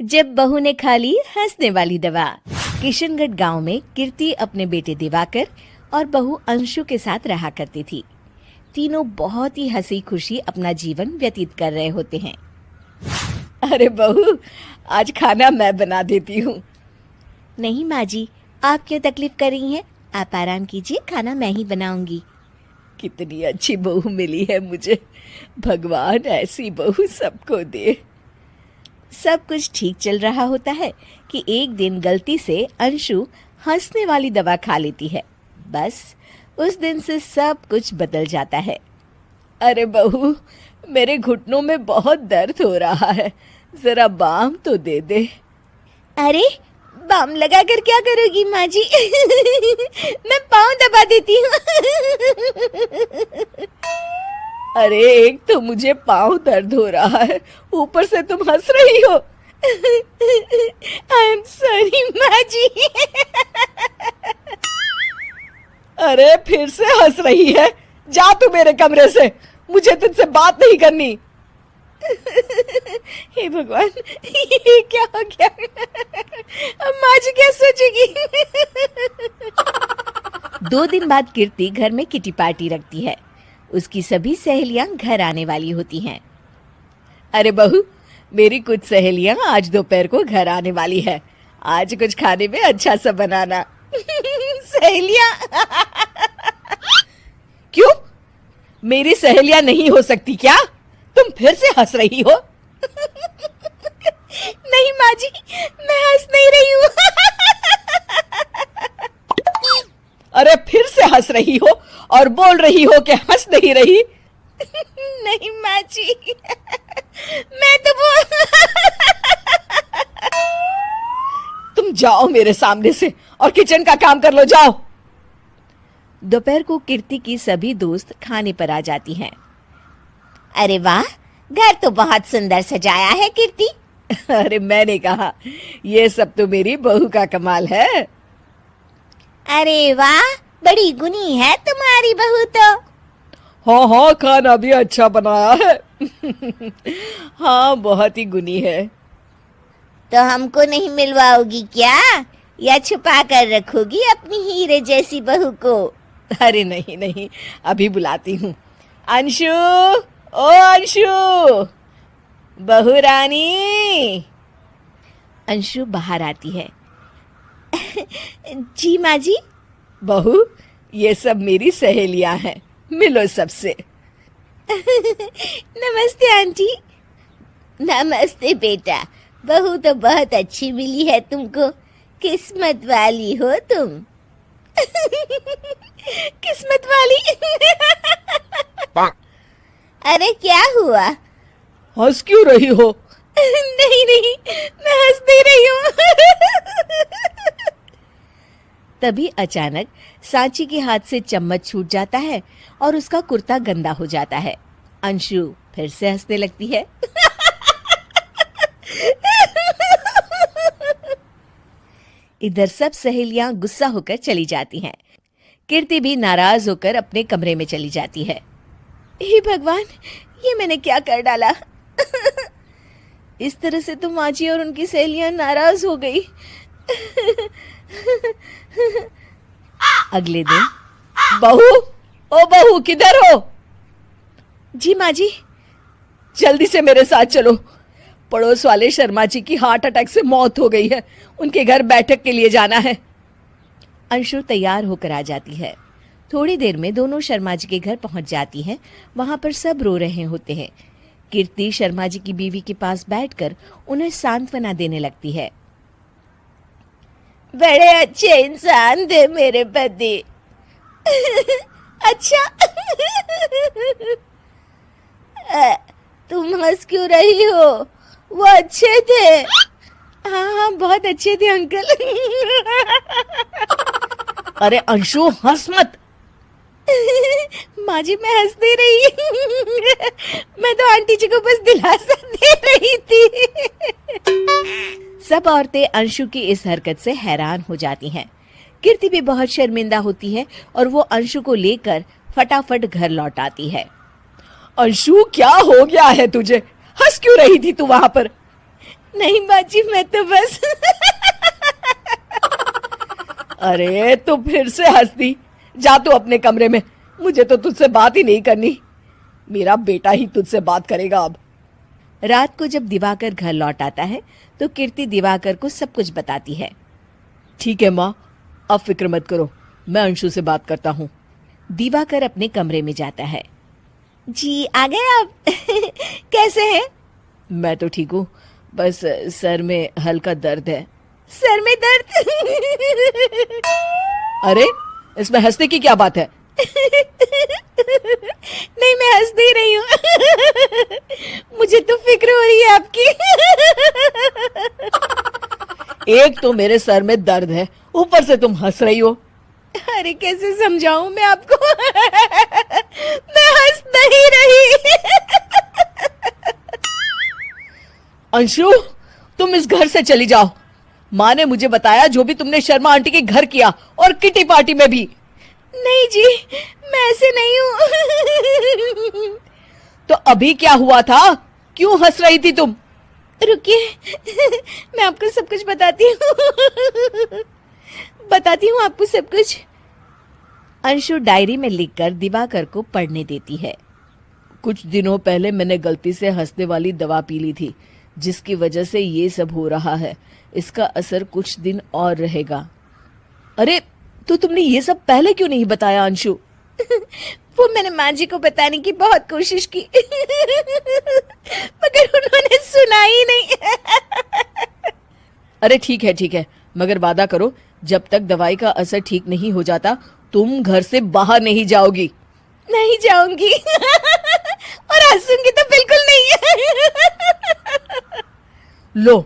जब बहू ने खा ली हंसने वाली दवा। किशनगढ़ गांव में कीर्ति अपने बेटे दिवाकर और बहू अंशु के साथ रहा करती थी। तीनों बहुत ही हंसी खुशी अपना जीवन व्यतीत कर रहे होते हैं। अरे बहू, आज खाना मैं बना देती हूँ। नहीं माँ जी, आप क्यों तकलीफ कर रही हैं? आप आराम कीजिए, खाना मैं ही बनाऊंगी। कितनी अच्छी बहू मिली है मुझे। भगवान ऐसी बहू सबको दे। सब कुछ ठीक चल रहा होता है कि एक दिन गलती से अंशु हंसने वाली दवा खा लेती है। बस उस दिन से सब कुछ बदल जाता है। अरे बहू, मेरे घुटनों में बहुत दर्द हो रहा है, जरा बाम तो दे दे। अरे बाम लगा कर क्या करोगी माँ जी? मैं पाँव दबा देती हूँ। अरे एक तो मुझे पाँव दर्द हो रहा है, ऊपर से तुम हंस रही हो। आई एम सॉरी माँ जी। अरे फिर से हंस रही है, जा तू मेरे कमरे से, मुझे तुझसे बात नहीं करनी। हे भगवान, ये क्या हो गया? अब माँ जी क्या सोचेगी? 2 दिन बाद कीर्ति घर में किटी पार्टी रखती है। उसकी सभी सहेलियां घर आने वाली होती हैं। अरे बहू, मेरी कुछ सहेलियां आज दोपहर को घर आने वाली है। आज कुछ खाने में अच्छा सा बनाना। सहेलियां? क्यों? मेरी सहेलियां नहीं हो सकती क्या? तुम फिर से हंस रही हो? नहीं माँ जी, मैं हंस नहीं रही हूँ। अरे फिर से हंस रही हो और बोल रही हो कि हंस नहीं रही। नहीं माँ जी, मैं तो तुम जाओ मेरे सामने से और किचन का काम कर लो, जाओ। दोपहर को कीर्ति की सभी दोस्त खाने पर आ जाती हैं। अरे वाह, घर तो बहुत सुंदर सजाया है कीर्ति। अरे मैंने कहा, ये सब तो मेरी बहू का कमाल है। अरे वाह, बड़ी गुनी है तुम्हारी बहू तो। हाँ हाँ, खाना भी अच्छा बनाया है। हाँ, बहुत ही गुनी है। तो हमको नहीं मिलवाओगी क्या, या छुपा कर रखोगी अपनी हीरे जैसी बहू को? अरे नहीं नहीं, अभी बुलाती हूँ। अंशु, ओ अंशु, बहू रानी। अंशु बाहर आती है। जी माँ जी। बहू, ये सब मेरी सहेलियां हैं, मिलो सबसे। नमस्ते आंटी। नमस्ते बेटा, बहू तो बहुत अच्छी मिली है तुमको, किस्मत वाली हो तुम। किस्मत वाली? अरे क्या हुआ? हंस क्यों रही हो? नहीं नहीं, मैं हंस नहीं रही हूँ। तभी अचानक सांची के हाथ से चम्मच छूट जाता है और उसका कुर्ता गंदा हो जाता है। अंशु फिर से हंसने लगती है। इधर सब सहेलियां गुस्सा होकर चली जाती हैं। कीर्ति भी नाराज होकर अपने कमरे में चली जाती है। हे भगवान, ये मैंने क्या कर डाला? इस तरह से तो माँ जी और उनकी सहेलियां नाराज हो गई। अगले दिन, बहू, ओ बहू, किधर हो? जी माँ जी। जल्दी से मेरे साथ चलो, पड़ोस वाले शर्मा जी की हार्ट अटैक से मौत हो गई है, उनके घर बैठक के लिए जाना है। अंशु तैयार होकर आ जाती है। थोड़ी देर में दोनों शर्मा जी के घर पहुंच जाती हैं। वहां पर सब रो रहे होते हैं। कीर्ति शर्मा जी की बीवी के पास बैठकर उन्हें सांत्वना देने लगती है। बड़े अच्छे इंसान थे मेरे पति। अच्छा। तुम हंस क्यों रही हो? वो अच्छे थे। हाँ हाँ, बहुत अच्छे थे अंकल। अरे अंशु, हंस मत। माँ जी, मैं हंस नहीं रही। मैं तो आंटी जी को बस दिलासा दे रही थी। सब औरतें अंशु की इस हरकत से हैरान हो जाती हैं। कीर्ति भी बहुत शर्मिंदा होती है और वो अंशु को लेकर फटाफट घर लौट आती है। अंशु, क्या हो गया है तुझे? हंस क्यों रही थी तू वहां पर? नहीं बाजी, मैं तो बस अरे तू फिर से हंस दी। जा तू अपने कमरे में, मुझे तो तुझसे बात ही नहीं करनी। मेरा बेटा ही तुझसे बात करेगा अब। रात को जब दिवाकर घर लौट आता है तो कीर्ति दिवाकर को सब कुछ बताती है। ठीक है माँ, अब फिक्र मत करो, मैं अंशु से बात करता हूँ। दिवाकर अपने कमरे में जाता है। जी आ गए आप कैसे हैं? मैं तो ठीक हूँ, बस सर में हल्का दर्द है। सर में दर्द अरे इसमें हंसने की क्या बात है? नहीं, मैं हंस नहीं रही हूँ मुझे तो फिक्र हो रही है आपकी एक तो मेरे सर में दर्द है, ऊपर से तुम हंस रही हो। अरे कैसे समझाऊं मैं आपको मैं हंस नहीं रही अंशु, तुम इस घर से चली जाओ। माँ ने मुझे बताया जो भी तुमने शर्मा आंटी के घर किया और किटी पार्टी में भी। नहीं जी, मैं ऐसे नहीं हूँ तो अभी क्या हुआ था? क्यों हंस रही थी तुम? रुकिए मैं आपको सब कुछ बताती हूँ आपको सब कुछ। अंशु डायरी में लिखकर दिवाकर को पढ़ने देती है। कुछ दिनों पहले मैंने गलती से हंसने वाली दवा पी ली थी, जिसकी वजह से ये सब हो रहा है। इसका असर कुछ दिन और रहेगा। अरे तो तुमने ये सब पहले क्यों नहीं बताया अंशु? वो मैंने माँ जी को बताने की बहुत कोशिश की मगर उन्होंने सुना ही नहीं अरे ठीक है, मगर वादा करो जब तक दवाई का असर ठीक नहीं हो जाता तुम घर से बाहर नहीं जाओगी। नहीं जाऊंगी और हंसूंगी तो बिल्कुल नहीं लो,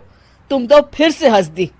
तुम तो फिर से हंस दी